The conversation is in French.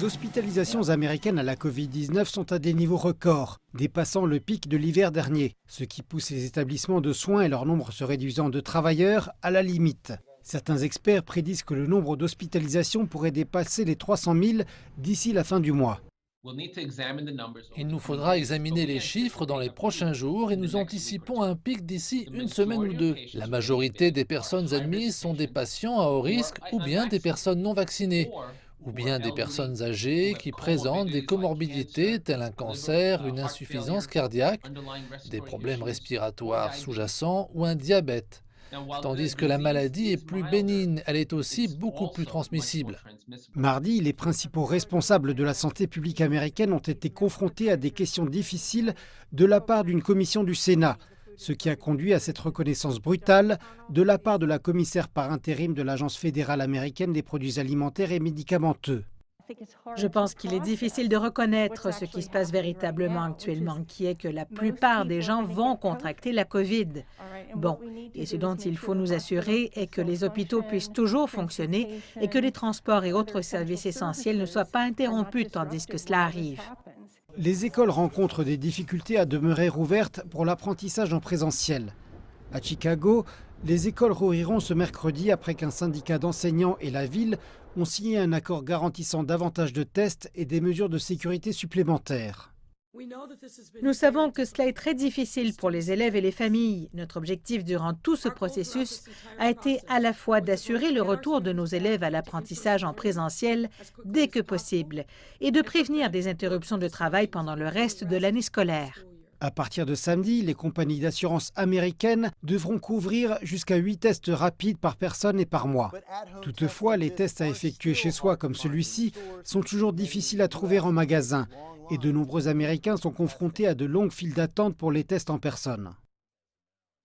Les hospitalisations américaines à la Covid-19 sont à des niveaux records, dépassant le pic de l'hiver dernier, ce qui pousse les établissements de soins et leur nombre se réduisant de travailleurs à la limite. Certains experts prédisent que le nombre d'hospitalisations pourrait dépasser les 300 000 d'ici la fin du mois. Il nous faudra examiner les chiffres dans les prochains jours et nous anticipons un pic d'ici une semaine ou deux. La majorité des personnes admises sont des patients à haut risque ou bien des personnes non vaccinées, ou bien des personnes âgées qui présentent des comorbidités telles un cancer, une insuffisance cardiaque, des problèmes respiratoires sous-jacents ou un diabète. Tandis que la maladie est plus bénigne, elle est aussi beaucoup plus transmissible. Mardi, les principaux responsables de la santé publique américaine ont été confrontés à des questions difficiles de la part d'une commission du Sénat, ce qui a conduit à cette reconnaissance brutale de la part de la commissaire par intérim de l'Agence fédérale américaine des produits alimentaires et médicamenteux. Je pense qu'il est difficile de reconnaître ce qui se passe véritablement actuellement, qui est que la plupart des gens vont contracter la COVID. Bon, et ce dont il faut nous assurer est que les hôpitaux puissent toujours fonctionner et que les transports et autres services essentiels ne soient pas interrompus tandis que cela arrive. Les écoles rencontrent des difficultés à demeurer ouvertes pour l'apprentissage en présentiel. À Chicago, les écoles rouvriront ce mercredi après qu'un syndicat d'enseignants et la ville ont signé un accord garantissant davantage de tests et des mesures de sécurité supplémentaires. Nous savons que cela est très difficile pour les élèves et les familles. Notre objectif durant tout ce processus a été à la fois d'assurer le retour de nos élèves à l'apprentissage en présentiel dès que possible et de prévenir des interruptions de travail pendant le reste de l'année scolaire. À partir de samedi, les compagnies d'assurance américaines devront couvrir jusqu'à 8 tests rapides par personne et par mois. Toutefois, les tests à effectuer chez soi comme celui-ci sont toujours difficiles à trouver en magasin et de nombreux Américains sont confrontés à de longues files d'attente pour les tests en personne.